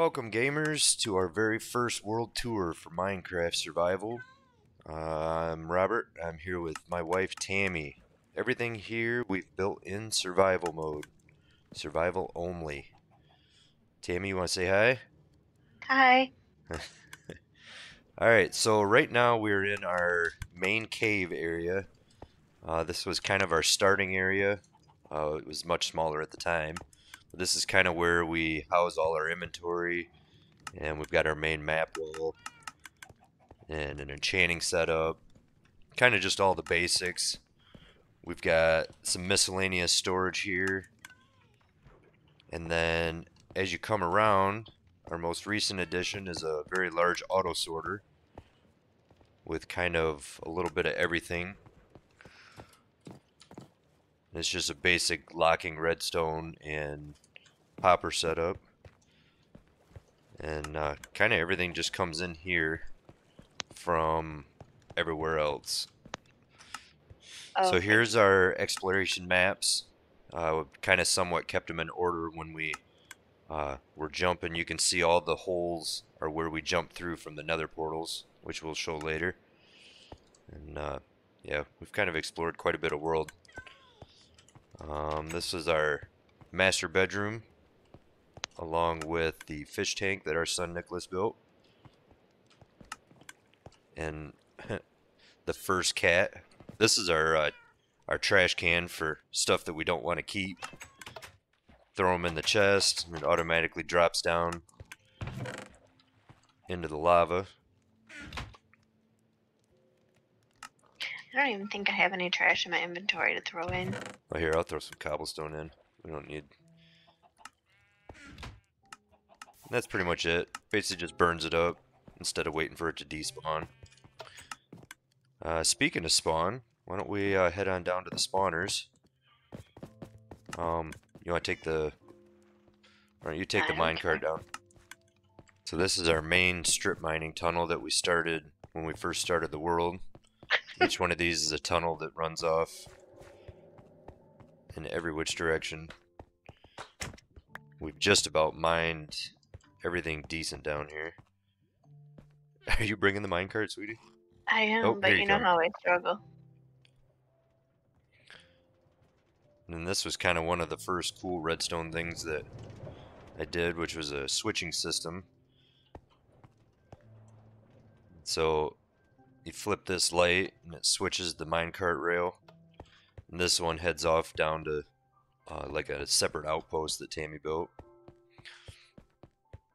Welcome gamers to our very first world tour for Minecraft Survival. I'm Robert. I'm here with my wife Tammy. Everything here we've built in survival mode. Survival only. Tammy, you want to say hi? Hi. Alright, so right now we're in our main cave area. This was kind of our starting area. It was much smaller at the time. But this is kind of where we house all our inventory. And we've got our main map wall. And an enchanting setup. Kind of just all the basics. We've got some miscellaneous storage here. And then as you come around, our most recent addition is a very large auto sorter with kind of a little bit of everything. It's just a basic locking redstone and hopper setup. And kind of everything just comes in here from everywhere else. So Okay. here's our exploration maps. We've kind of somewhat kept them in order when we were jumping. You can see all the holes are where we jumped through from the nether portals, which we'll show later. And yeah, we've kind of explored quite a bit of world. This is our master bedroom, along with the fish tank that our son Nicholas built. And the first cat. This is our trash can for stuff that we don't want to keep. Throw them in the chest, and it automatically drops down into the lava. I don't even think I have any trash in my inventory to throw in. Oh, here, I'll throw some cobblestone in. We don't need... That's pretty much it. Basically just burns it up instead of waiting for it to despawn. Speaking of spawn, why don't we head on down to the spawners. You want to take the... Why don't you take the minecart down? So this is our main strip mining tunnel that we started when we first started the world. Each one of these is a tunnel that runs off in every which direction. We've just about mined everything decent down here. Are you bringing the minecart, sweetie? I am, Oh, but you know how I struggle. And this was kind of one of the first cool redstone things that I did, which was a switching system. So you flip this light and it switches the minecart rail. And this one heads off down to like a separate outpost that Tammy built.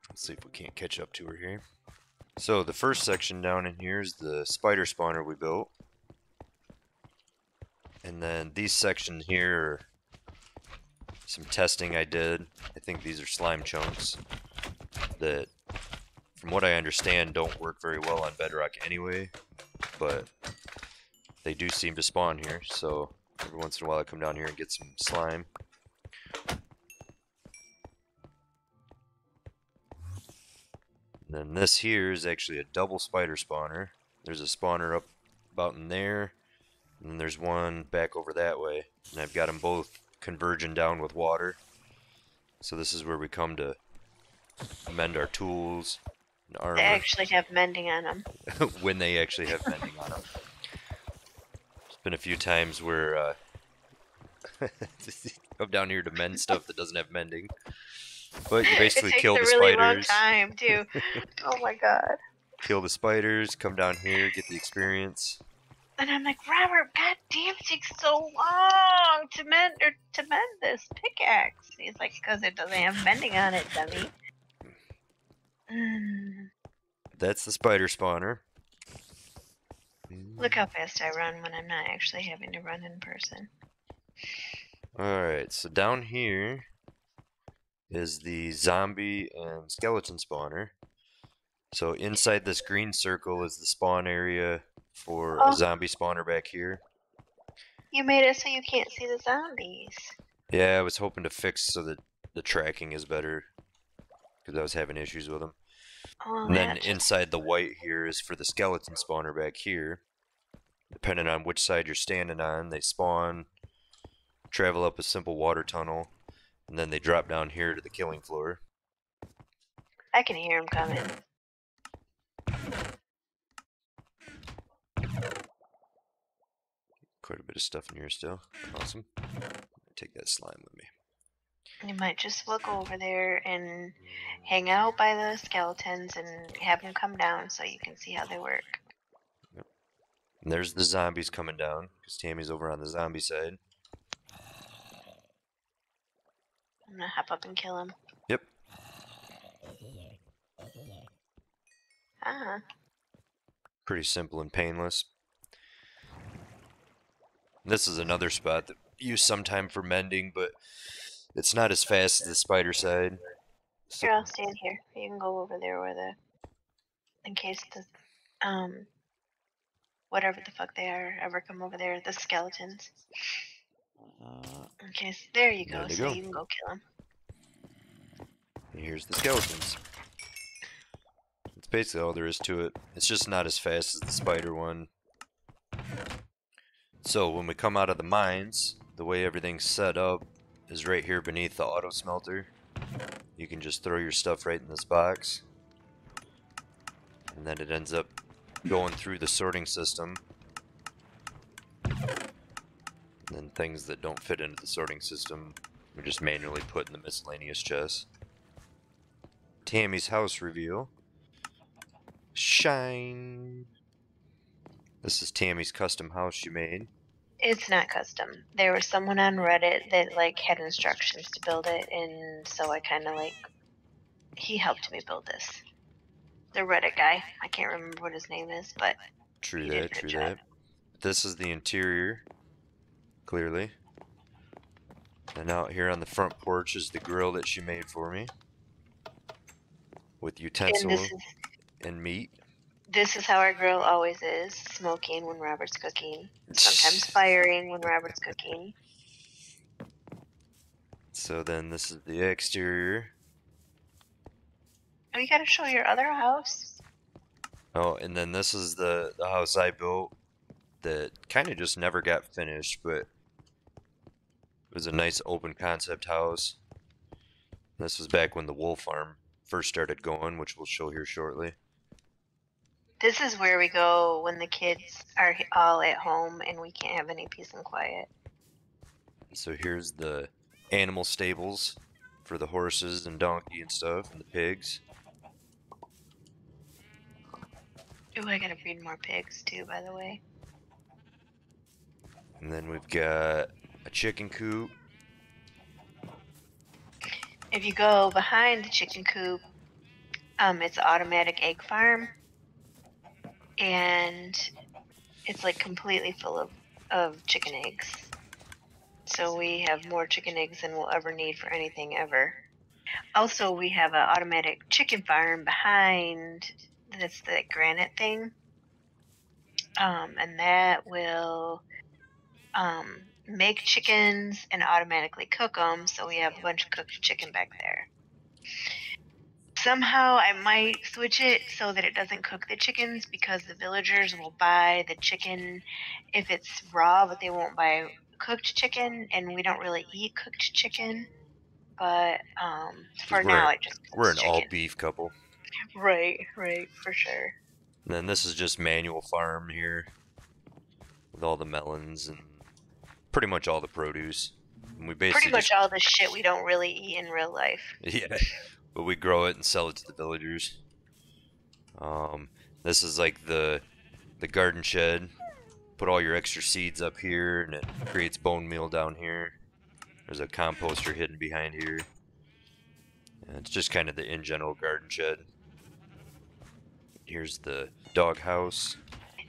Let's see if we can't catch up to her here. So the first section down in here is the spider spawner we built. And then these sections here are some testing I did. I think these are slime chunks that, from what I understand, don't work very well on bedrock anyway. But they do seem to spawn here, so every once in a while I come down here and get some slime. And then this here is actually a double spider spawner. There's a spawner up about in there, and then there's one back over that way. And I've got them both converging down with water. So this is where we come to mend our tools and armor. They actually have mending on them. When they actually have mending on them. There's been a few times where come down here to mend stuff that doesn't have mending. But you basically kill the really spiders. Long time too. Oh my god. Kill the spiders, come down here, get the experience. And I'm like, Robert, god damn, it takes so long to mend this pickaxe. He's like, because it doesn't have mending on it, dummy. That's the spider spawner. Look how fast I run when I'm not actually having to run in person. Alright, so down here is the zombie and skeleton spawner. So inside this green circle is the spawn area for a zombie spawner back here. You made it so you can't see the zombies. Yeah, I was hoping to fix so that the tracking is better, because I was having issues with them. And then inside the white here is for the skeleton spawner back here. Depending on which side you're standing on, they spawn, travel up a simple water tunnel, and then they drop down here to the killing floor. I can hear him coming. Quite a bit of stuff in here still. Awesome. Take that slime with me. You might just look over there and hang out by the skeletons and have them come down so you can see how they work. Yep. And there's the zombies coming down, because Tammy's over on the zombie side. I'm gonna hop up and kill him. Yep. Ah. Pretty simple and painless. This is another spot that we use sometime for mending, but it's not as fast as the spider side. So Here, I'll stand here. You can go over there where the... in case the... whatever the fuck they are ever come over there. The skeletons. Okay, so there you go. There they So go. you can go kill them. And here's the skeletons. That's basically all there is to it. It's just not as fast as the spider one. So when we come out of the mines, the way everything's set up is right here beneath the auto smelter. You can just throw your stuff right in this box. And then it ends up going through the sorting system. And then things that don't fit into the sorting system, we just manually put in the miscellaneous chest. Tammy's house reveal. Shine! This is Tammy's custom house she made. It's not custom. There was someone on Reddit that like had instructions to build it, and so I kind of like... he helped me build this. The Reddit guy. I can't remember what his name is, but True he did a that, good true job. that. This is the interior, clearly. And out here on the front porch is the grill that she made for me. With And utensil and meat. this is how our grill always is: smoking when Robert's cooking, sometimes firing when Robert's cooking. So then this is the exterior. Oh, you gotta show your other house. Oh, and then this is the house I built that kind of just never got finished, but it was a nice open concept house. This was back when the wool farm first started going, which we'll show here shortly. This is where we go when the kids are all at home and we can't have any peace and quiet. So here's the animal stables for the horses and donkey and stuff, and the pigs. Ooh, I gotta breed more pigs too, by the way. And then we've got a chicken coop. If you go behind the chicken coop, it's an automatic egg farm, and it's like completely full of chicken eggs. So we have more chicken eggs than we'll ever need for anything ever. Also, we have an automatic chicken farm behind. That's the granite thing, and that will make chickens and automatically cook them. So we have a bunch of cooked chicken back there. Somehow I might switch it so that it doesn't cook the chickens, because the villagers will buy the chicken if it's raw, but they won't buy cooked chicken, and we don't really eat cooked chicken. But for now, it just cooks We're an chicken. all beef couple. Right, for sure. And then this is just manual farm here with all the melons and pretty much all the produce. And we basically Pretty much all the shit we don't really eat in real life. yeah, but we grow it and sell it to the villagers. This is like the garden shed. Put all your extra seeds up here, and it creates bone meal down here. There's a composter hidden behind here. And it's just kind of the in general garden shed. Here's the dog house.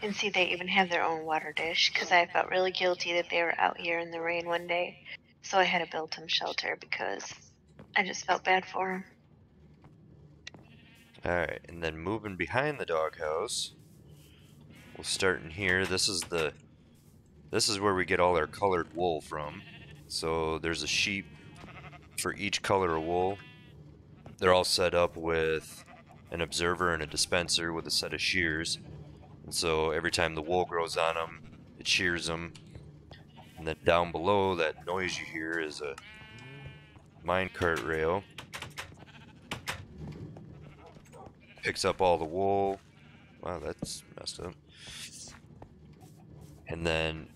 And see, they even have their own water dish, because I felt really guilty that they were out here in the rain one day. So I had to build them shelter because I just felt bad for them. Alright, and then moving behind the doghouse, we'll start in here. This is where we get all our colored wool from. So there's a sheep for each color of wool. They're all set up with an observer and a dispenser with a set of shears. And so every time the wool grows on them, it shears them. And then down below, that noise you hear is a minecart rail. picks up all the wool. Wow, that's messed up. And then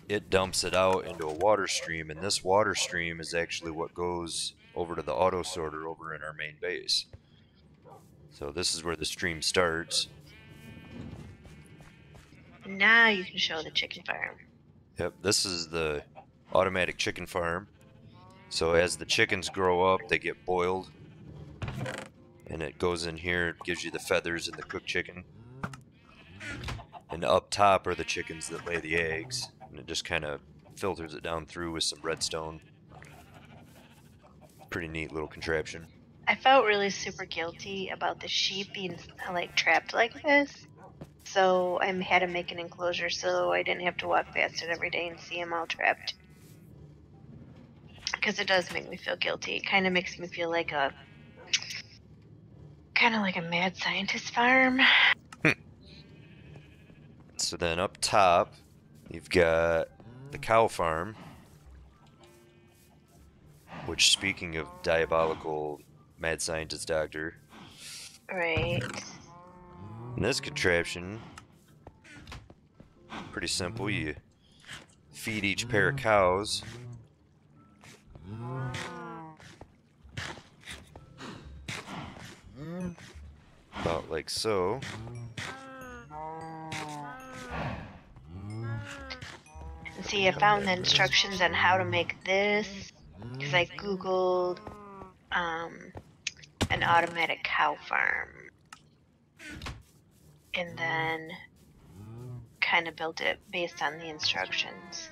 it dumps it out into a water stream, and this water stream is actually what goes over to the auto sorter over in our main base. So this is where the stream starts. Now you can show the chicken farm. Yep, this is the automatic chicken farm. So as the chickens grow up, they get boiled, and it goes in here, it gives you the feathers and the cooked chicken. And up top are the chickens that lay the eggs, and it just kind of filters it down through with some redstone. Pretty neat little contraption. I felt really super guilty about the sheep being like trapped like this. So I had to make an enclosure so I didn't have to walk past it every day and see them all trapped. Because it does make me feel guilty. It kind of makes me feel like a mad scientist farm. So then up top, you've got the cow farm, which, speaking of diabolical mad scientist doctor, Right. and this contraption, pretty simple. You feed each pair of cows. About like so. And see, I found the instructions on how to make this because I googled an automatic cow farm and then kind of built it based on the instructions.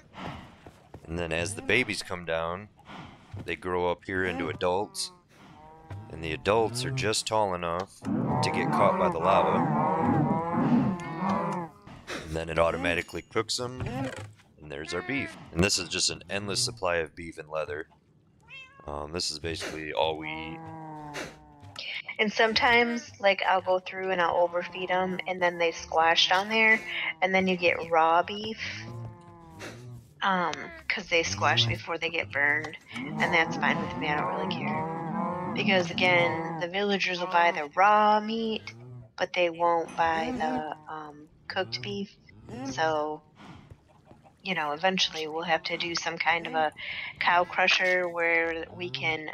And then as the babies come down, they grow up here into adults. And the adults are just tall enough to get caught by the lava. And then it automatically cooks them. And there's our beef. And this is just an endless supply of beef and leather. This is basically all we eat. And sometimes, like, I'll go through and I'll overfeed them, and then they squash down there, and then you get raw beef, because they squash before they get burned, and that's fine with me. I don't really care. Because, again, the villagers will buy the raw meat, but they won't buy the cooked beef. So, you know, eventually we'll have to do some kind of a cow crusher where we can,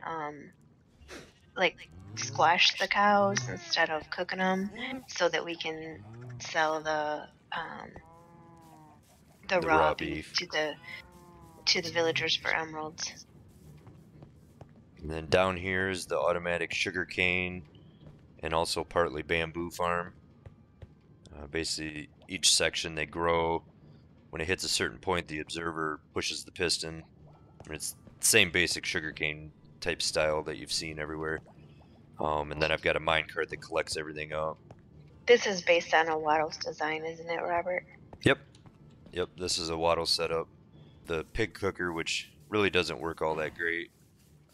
like, squash the cows instead of cooking them, so that we can sell the raw beef to the villagers for emeralds. And then down here is the automatic sugar cane and also partly bamboo farm. Basically, each section they grow. When it hits a certain point, the observer pushes the piston. And it's the same basic sugarcane type style that you've seen everywhere. And then I've got a minecart that collects everything up. This is based on a Waddles design, isn't it, Robert? Yep. Yep, this is a Waddle setup. The pig cooker, which really doesn't work all that great.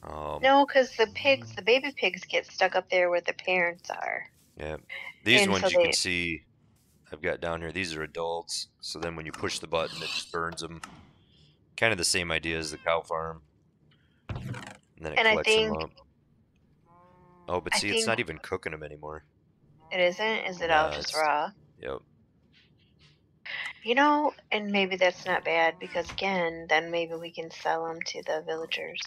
No, because the baby pigs get stuck up there where the parents are. Yeah. These And ones so you can see I've got down here, these are adults. So then when you push the button, it just burns them. Kind of the same idea as the cow farm. And then it collects them up. Oh, but see, it's not even cooking them anymore. It isn't? Is it all just raw? Yep. You know, and maybe that's not bad, because again, then maybe we can sell them to the villagers.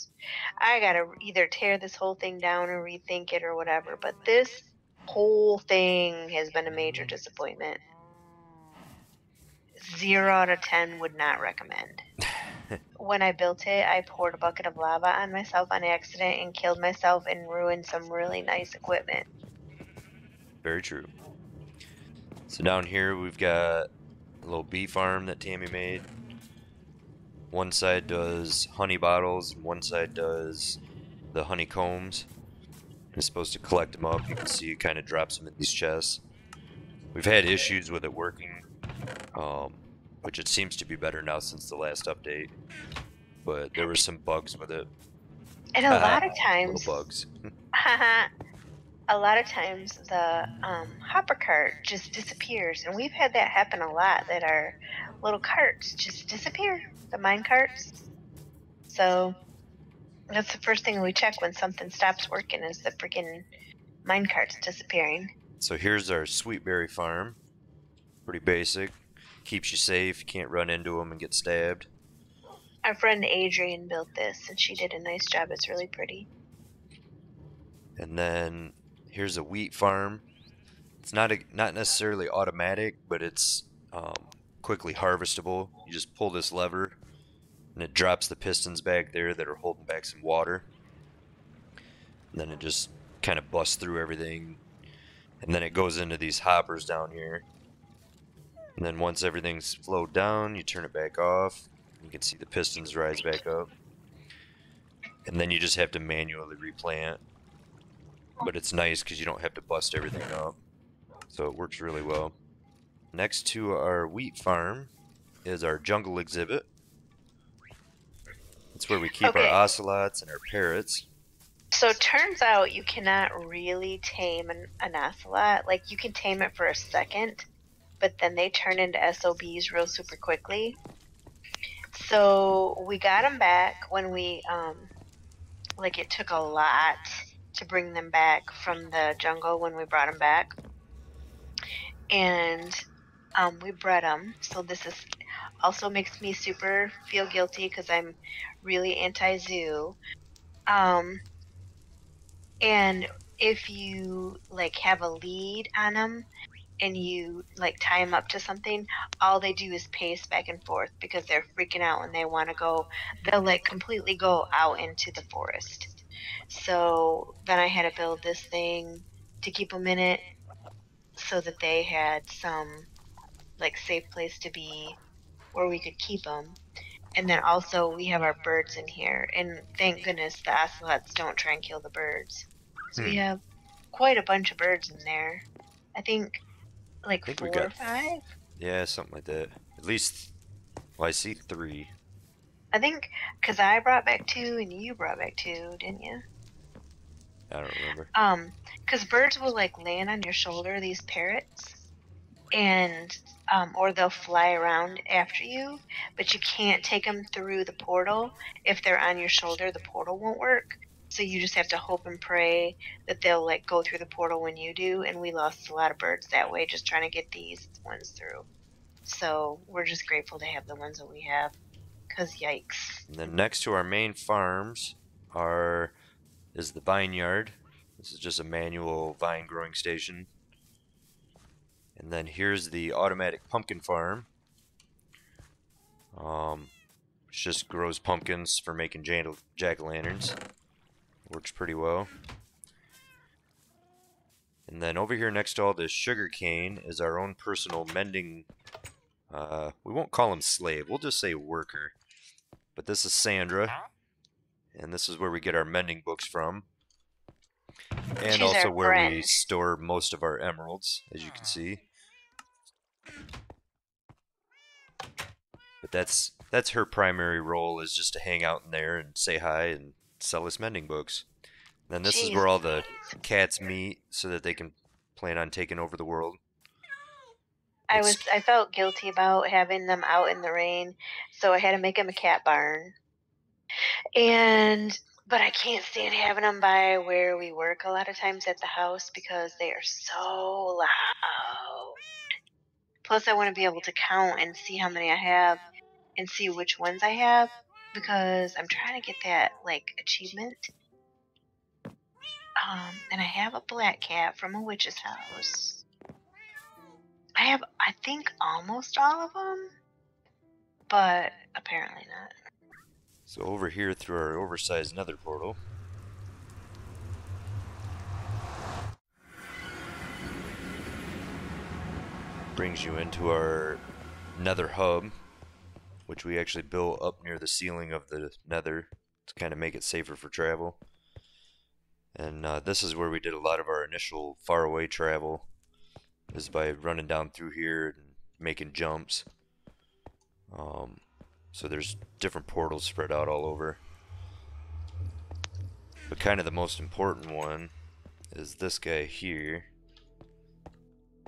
I gotta either tear this whole thing down and rethink it or whatever, but this whole thing has been a major disappointment. 0 out of 10 would not recommend. When I built it, I poured a bucket of lava on myself on accident and killed myself and ruined some really nice equipment. Very true. So down here we've got a little bee farm that Tammy made. One side does honey bottles, and one side does the honeycombs. It's supposed to collect them up. You can see it kind of drops them in these chests. We've had issues with it working, which it seems to be better now since the last update. But there were some bugs with it. And a lot of times, little bugs. a lot of times the hopper cart just disappears, and we've had that happen a lot. That our little carts just disappear, the mine carts. So that's the first thing we check when something stops working, is the freaking mine carts disappearing. So here's our sweet berry farm. Pretty basic. Keeps you safe. You can't run into them and get stabbed. Our friend Adrian built this, and she did a nice job. It's really pretty. And then here's a wheat farm. It's not necessarily automatic, but it's quickly harvestable. You just pull this lever, and it drops the pistons back there that are holding back some water. And then it just kind of busts through everything, and then it goes into these hoppers down here. And then once everything's flowed down, you turn it back off. You can see the pistons rise back up. And then you just have to manually replant. But it's nice because you don't have to bust everything up. So it works really well. Next to our wheat farm is our jungle exhibit. It's where we keep our Okay. ocelots and our parrots. So it turns out you cannot really tame an ocelot. Like, you can tame it for a second, but then they turn into SOBs real super quickly. So we got them back when we, like, it took a lot to bring them back from the jungle when we brought them back. And we bred them. So this is also makes me super feel guilty because I'm really anti-zoo. And if you like have a lead on them and you like tie them up to something, all they do is pace back and forth because they're freaking out and they want to go. They'll like completely go out into the forest. So then I had to build this thing to keep them in it so that they had some like safe place to be where we could keep them. And then also we have our birds in here, and thank goodness the ocelots don't try and kill the birds. So we Hmm. have quite a bunch of birds in there. I think like I think we 4 or got, 5. yeah, something like that. At least, well, I see 3. I think because I brought back 2 and you brought back 2, didn't you? I don't remember. Because birds will like land on your shoulder, these parrots, and or they'll fly around after you, but you can't take them through the portal. If they're on your shoulder, the portal won't work. So you just have to hope and pray that they'll like go through the portal when you do. And we lost a lot of birds that way, just trying to get these ones through. So we're just grateful to have the ones that we have. Cause yikes. And then next to our main farms is the vineyard. This is just a manual vine growing station. And then here's the automatic pumpkin farm. It just grows pumpkins for making jack-o'-lanterns. Works pretty well. And then over here next to all this sugar cane is our own personal mending. We won't call him slave. We'll just say worker. But this is Sandra. And this is where we get our mending books from. And She's also our where we friend. store most of our emeralds, as you can see. But that's her primary role, is just to hang out in there and say hi and sell us mending books. And then this is Jeez where all the Louise. cats meet so that they can plan on taking over the world. It's I felt guilty about having them out in the rain, so I had to make them a cat barn. But I can't stand having them by where we work a lot of times at the house because they are so loud. Plus, I want to be able to count and see how many I have and see which ones I have because I'm trying to get that like achievement. And I have a black cat from a witch's house. I have, I think, almost all of them, but apparently not. so over here through our oversized nether portal. Brings you into our nether hub, which we actually built up near the ceiling of the nether to kind of make it safer for travel. And this is where we did a lot of our initial faraway travel, is by running down through here and making jumps. So there's different portals spread out all over. But kind of the most important one is this guy here.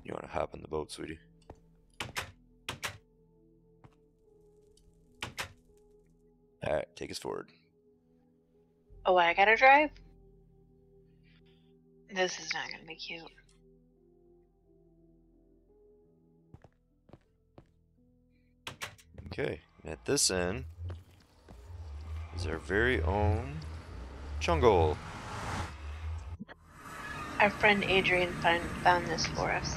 You want to hop in the boat, sweetie? Alright, take us forward. Oh, I gotta drive? This is not gonna be cute. Okay, and at this end is our very own jungle. Our friend Adrian found this for us.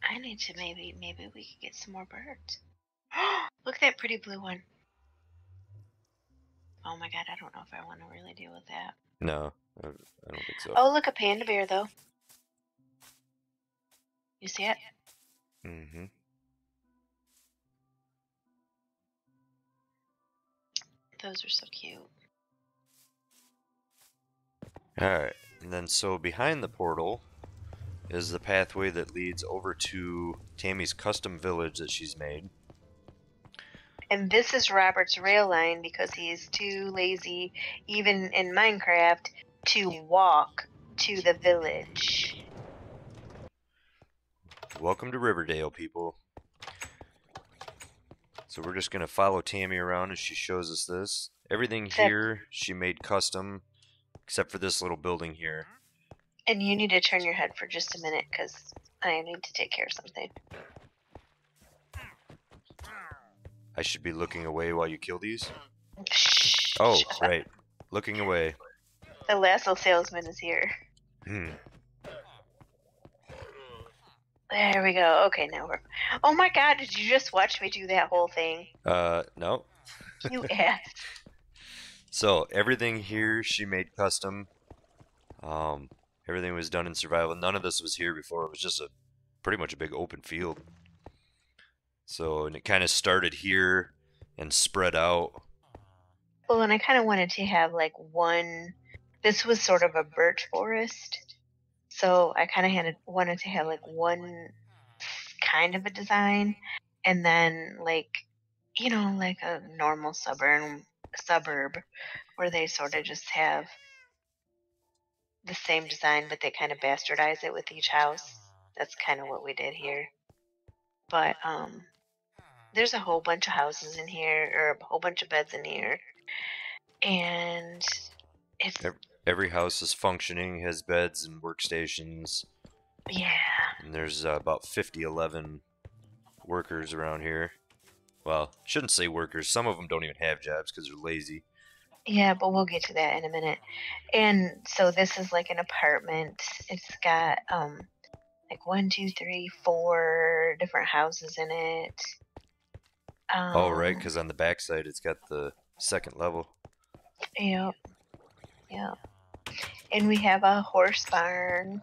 I need to maybe we could get some more birds. Look at that pretty blue one. Oh my god, I don't know if I want to really deal with that. No, I don't think so. Oh, look, a panda bear though. You see it? Mm-hmm. Those are so cute. Alright, and then so behind the portal is the pathway that leads over to Tammy's custom village that she's made. And this is Robert's rail line because he's too lazy, even in Minecraft, to walk to the village. Welcome to Riverdale, people. So we're just gonna follow Tammy around as she shows us this. Everything Except, here she made custom, except for this little building here. and you need to turn your head for just a minute because I need to take care of something. I should be looking away while you kill these. Shh, Oh, shut up. right. Looking away. The lasso salesman is here. Hmm. There we go. Okay, now we're. Oh my god, did you just watch me do that whole thing? No. You ass. So everything here she made custom. Um, Everything was done in survival. None of this was here before. It was just pretty much a big open field. So, and it kind of started here and spread out. Well, and I kind of wanted to have like one. This was sort of a birch forest, so I kind of wanted to have like one kind of a design, and then like, like a normal suburb where they sort of just have the same design, but they kind of bastardize it with each house. That's kind of what we did here. But there's a whole bunch of houses in here, or a whole bunch of beds in here, and it's Every house is functioning, has beds and workstations. yeah. And there's about 11 workers around here. Well, shouldn't say workers. Some of them don't even have jobs because they're lazy. Yeah, but we'll get to that in a minute. And so this is like an apartment. It's got like 1, 2, 3, 4 different houses in it. Oh, right, because on the backside it's got the second level. Yep, yep. And we have a horse barn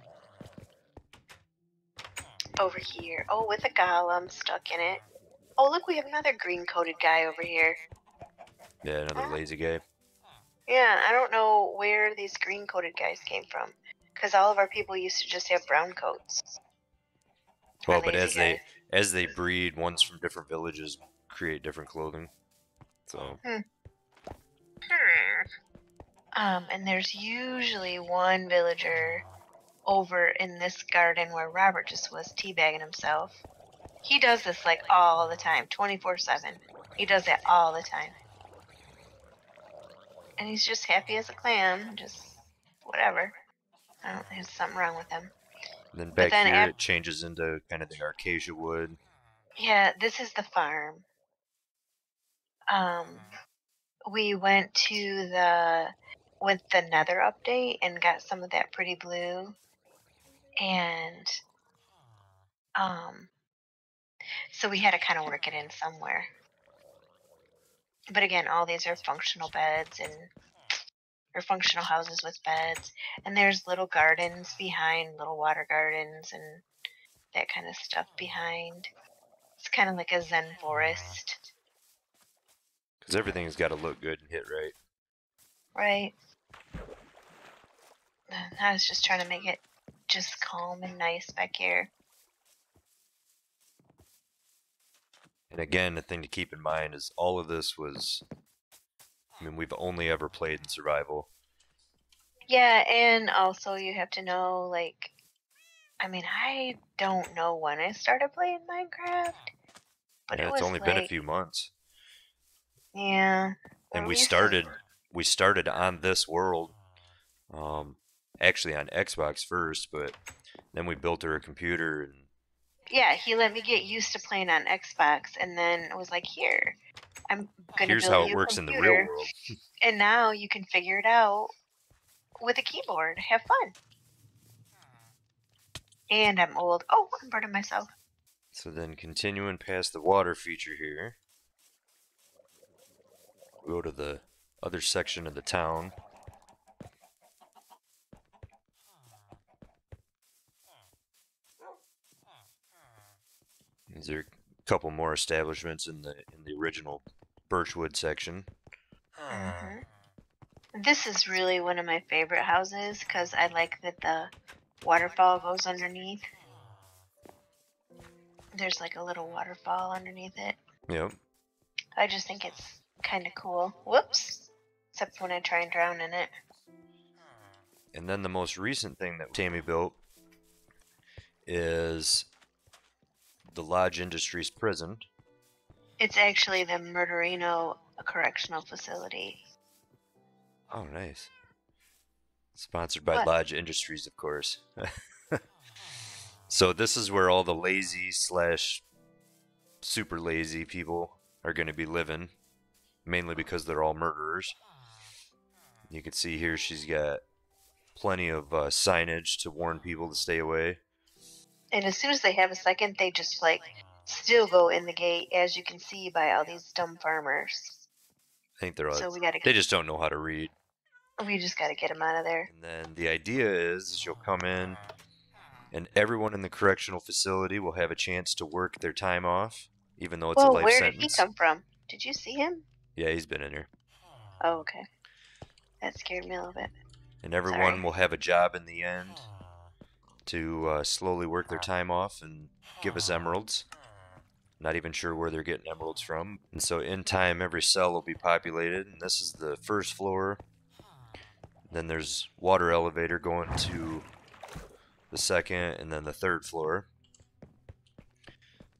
over here. Oh, with a golem stuck in it. Oh, look, we have another green-coated guy over here. Yeah, another lazy guy. Yeah, I don't know where these green-coated guys came from, because all of our people used to just have brown coats. Well, but as they breed, ones from different villages create different clothing. So. And there's usually one villager over in this garden where Robert just was teabagging himself. He does this like all the time, 24/7. He does that all the time. And he's just happy as a clam, just whatever. I don't think there's something wrong with him. And then back here it changes into kind of the Arcasia wood. Yeah, this is the farm. We went to with the Nether update and got some of that pretty blue. And so we had to kind of work it in somewhere. But again, all these are functional beds or functional houses with beds. And there's little gardens behind, little water gardens and that kind of stuff behind. It's kind of like a Zen forest. Because everything's got to look good and hit right. Right. I was just trying to make it just calm and nice back here. And again, the thing to keep in mind is all of this was, I mean, we've only ever played in survival. Yeah, and also you have to know, like, I mean, I don't know when I started playing Minecraft, but Yeah, it it's was only like, been a few months. Yeah. And we started on this world, actually on Xbox first, but then we built her a computer and Yeah, he let me get used to playing on Xbox, and then it was like, here, I'm gonna Here's build how it you a works in the real computer, world. and now you can figure it out with a keyboard. Have fun. And I'm old. Oh, I'm burning myself. So then continuing past the water feature here, we go to the other section of the town. These are a couple more establishments in the original Birchwood section. This is really one of my favorite houses because I like that the waterfall goes underneath. There's like a little waterfall underneath it. Yep. I just think it's kind of cool. Whoops. Except when I try and drown in it. And then the most recent thing that Tammy built is the Lodge Industries prison. It's actually the Murderino Correctional Facility. Oh, nice. Sponsored by What? Lodge Industries, of course. So this is where all the lazy slash super lazy people are going to be living, mainly because they're all murderers. You can see here she's got plenty of signage to warn people to stay away. And as soon as they have a second, they just like still go in the gate, as you can see by all these dumb farmers. I think they're all, So we gotta. they just don't know how to read. We just gotta get them out of there. And then the idea is you'll come in, and everyone in the correctional facility will have a chance to work their time off, even though it's a Well, life where did he sentence. come from? Did you see him? Yeah, he's been in here. Oh, okay. That scared me a little bit. And everyone Sorry. will have a job in the end to slowly work their time off and give us emeralds. Not even sure where they're getting emeralds from. And so in time, every cell will be populated. And this is the first floor. Then there's water elevator going to the second and then the third floor.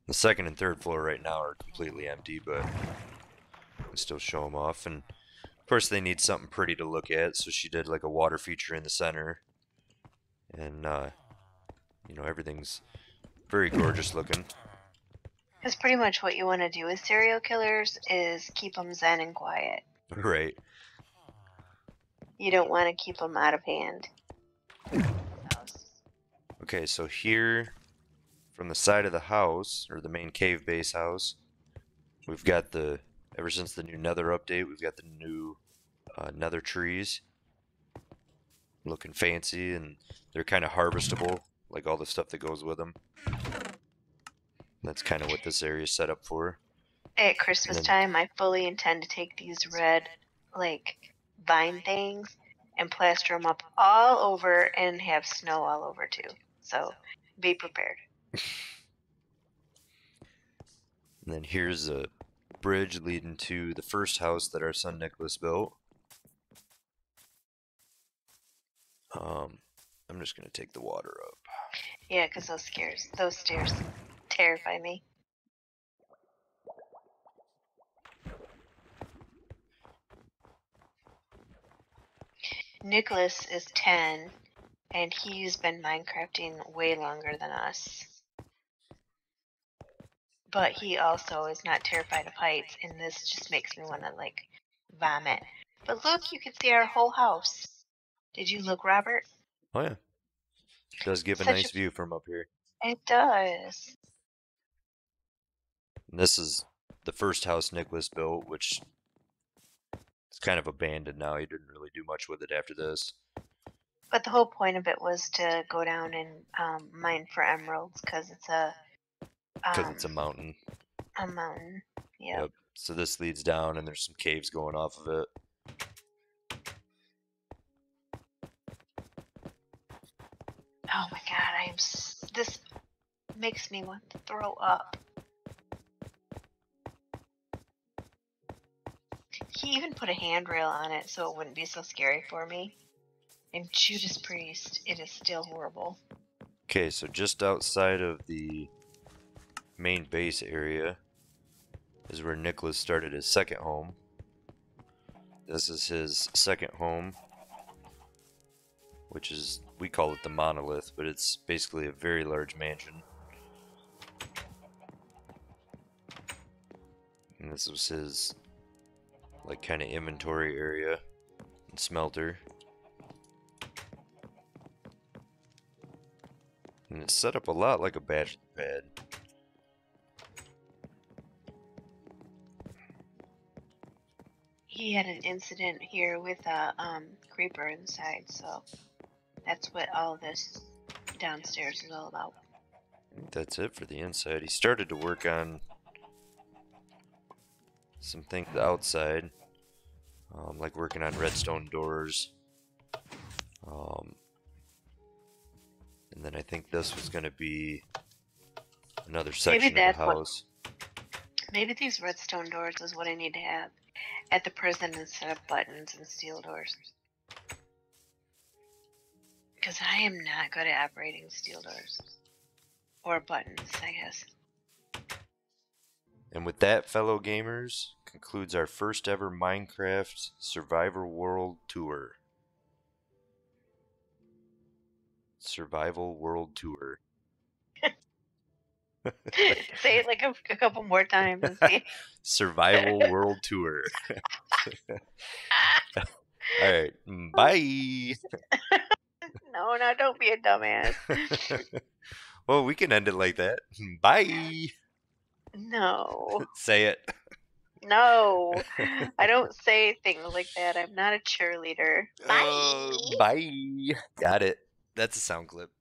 The second and third floor right now are completely empty, but I can still show them off. And of course they need something pretty to look at, so she did like a water feature in the center. And, you know, everything's very gorgeous looking. Because pretty much what you want to do with serial killers is keep them zen and quiet. Right. You don't want to keep them out of hand. Okay, so here from the side of the house, or the main cave base house, we've got the, ever since the new nether update, we've got the new nether trees. Looking fancy, and they're kind of harvestable, like all the stuff that goes with them. That's kind of what this area is set up for. At Christmas time, I fully intend to take these red, like, vine things and plaster them up all over and have snow all over too. So be prepared. And then here's a bridge leading to the first house that our son Nicholas built. I'm just gonna take the water up. Yeah, because those stairs terrify me. Nicholas is 10, and he's been Minecrafting way longer than us. But he also is not terrified of heights, and this just makes me want to, like, vomit. But look, you can see our whole house. Did you look, Robert? Oh yeah, it does give a nice view from up here. It does. And this is the first house Nicholas built, which is kind of abandoned now. He didn't really do much with it after this. But the whole point of it was to go down and mine for emeralds, because it's a mountain. A mountain. Yep. So this leads down, and there's some caves going off of it. Oh my god, this makes me want to throw up. He even put a handrail on it so it wouldn't be so scary for me. And Judas Priest, it is still horrible. Okay, so just outside of the main base area is where Nicholas started his second home. This is his second home, which is, we call it the monolith, but it's basically a very large mansion. And this was his, like, kind of inventory area and smelter. And it's set up a lot like a bachelor pad. He had an incident here with a creeper inside, so that's what all this downstairs is all about. That's it for the inside. He started to work on some things outside, like working on redstone doors. And then I think this was going to be another section of the house. Maybe these redstone doors is what I need to have at the prison instead of buttons and steel doors. Because I am not good at operating steel doors. Or buttons, I guess. And with that, fellow gamers, concludes our first ever Minecraft Survival World Tour. Survival World Tour. Say it like a couple more times and see. Survival World Tour. Alright, bye! No, don't be a dumbass. Well, we can end it like that. Bye! No. Say it. No. I don't say things like that. I'm not a cheerleader. Bye! Bye! Got it. That's a sound clip.